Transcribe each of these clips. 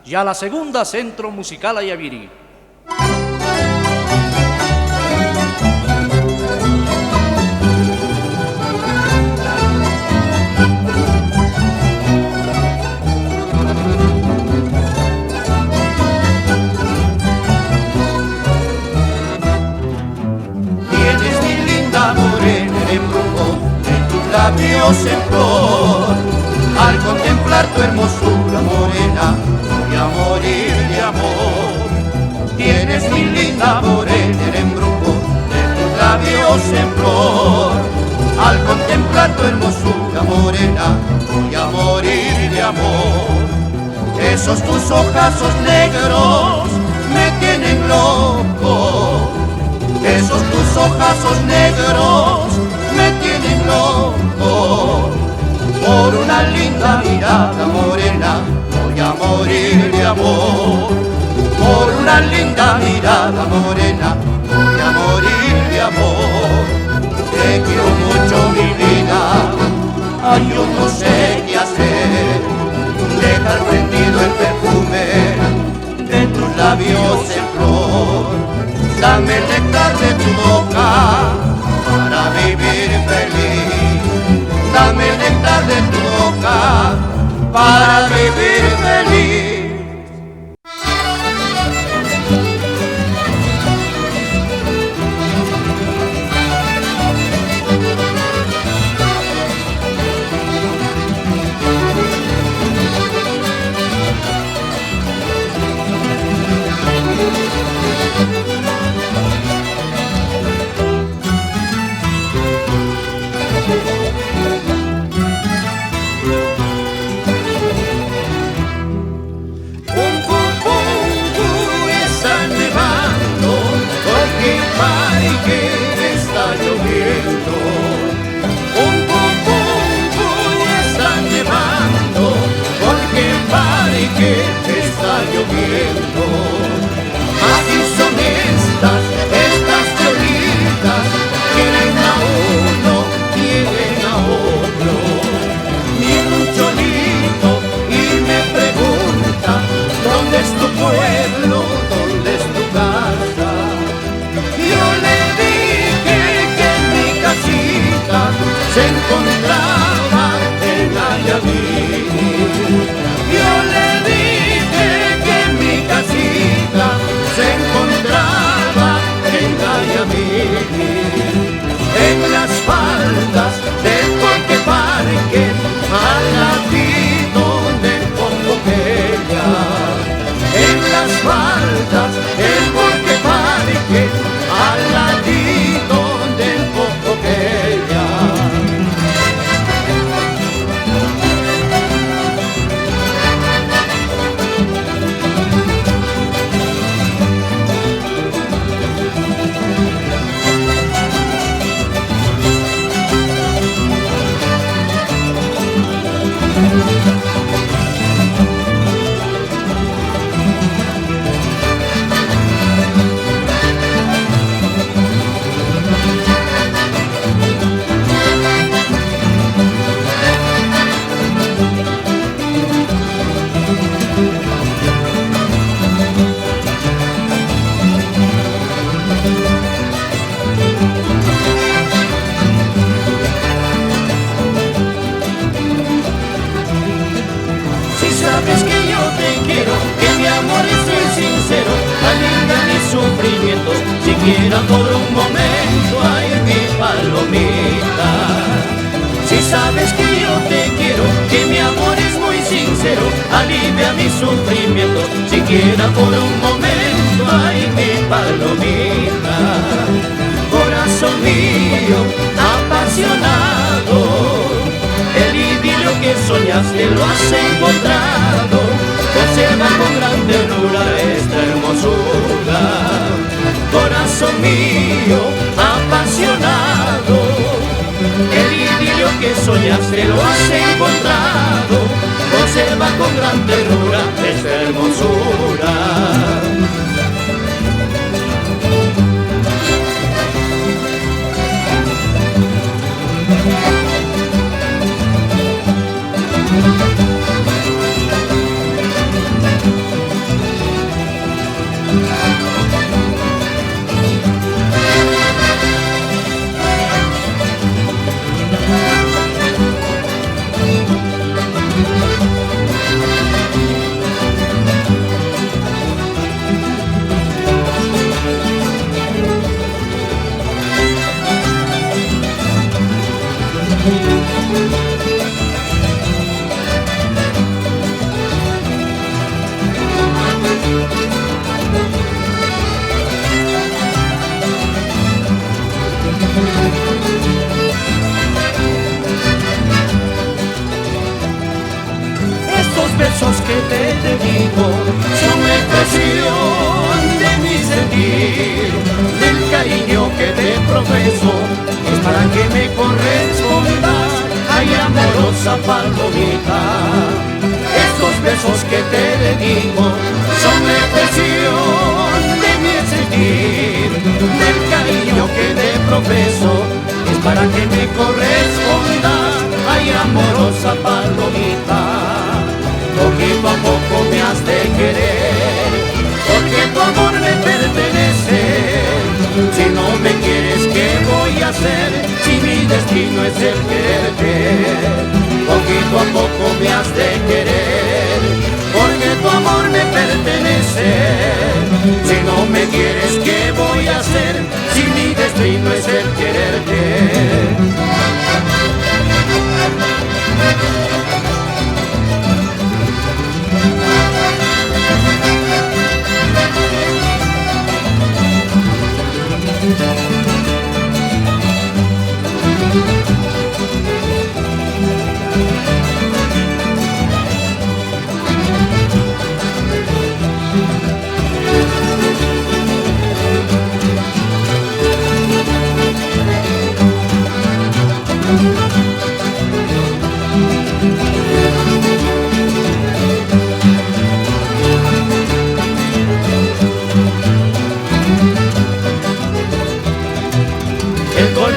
y a la segunda Centro Musical Ayavirí. Tienes mi linda morena el embrujo de tus labios en flor. Al contemplar tu hermosura morena voy a morir de amor. Tienes mi linda morena el embrujo de tus labios en flor. Al contemplar tu hermosura morena voy a morir de amor. Esos tus ojazos negros me tienen loco. Esos tus ojazos negros me tienen loco. Por una linda mirada morena voy a morir de amor. Por una linda mirada morena voy a morir de amor. Te quiero mucho mi vida, ay yo no sé qué hacer. Dejar prendido el perfume de tus labios en flor. Dame el néctar de tu boca para vivir feliz. Dame el néctar de tu boca para vivir feliz. sabes que yo te quiero, que mi amor es muy sincero, alivia mis sufrimientos, siquiera por un momento, ay mi palomita. Si sabes que yo te quiero, que mi amor es muy sincero, alivia mis sufrimientos, siquiera por un momento, ay mi palomita. Corazón mío, apasionado, el idilio que soñaste lo has encontrado, conserva con gran ternura esta hermosura. Corazón mío, apasionado, el idilio que soñaste lo has encontrado, conserva con gran ternura esta hermosura. Estos versos que te dedico son la expresión de mi sentir, del cariño que te profeso, es para que me correspondas, ay amorosa palomita. Estos versos que te dedico son la expresión de mi sentir, del cariño que te profeso, es para que me correspondas, ay amorosa palomita. Poquito a poco me has de querer, porque tu amor me pertenece. Si no me quieres, ¿qué voy a hacer? Si mi destino es el quererte. Poquito a poco me has de querer, porque tu amor me pertenece. Si no me quieres, ¿qué voy a hacer? Si mi destino es el quererte.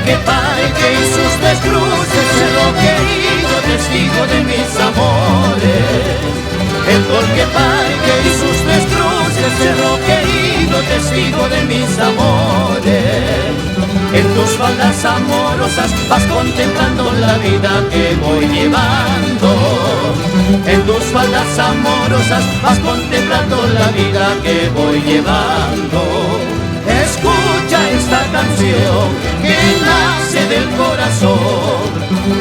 Que Parque y sus tres cruces, cerro querido, testigo de mis amores. El Torque Parque y sus tres cruces, cerro querido, testigo de mis amores. En tus faldas amorosas vas contemplando la vida que voy llevando. En tus faldas amorosas vas contemplando la vida que voy llevando. Escucha esta canción que nace del corazón.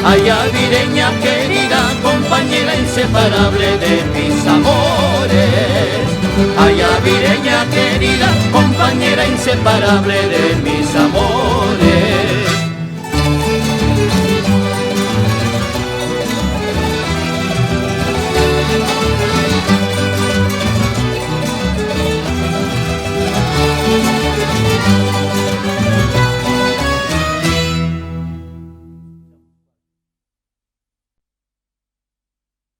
Ay, albireña querida, compañera inseparable de mis amores. Ay, albireña querida, compañera inseparable de mis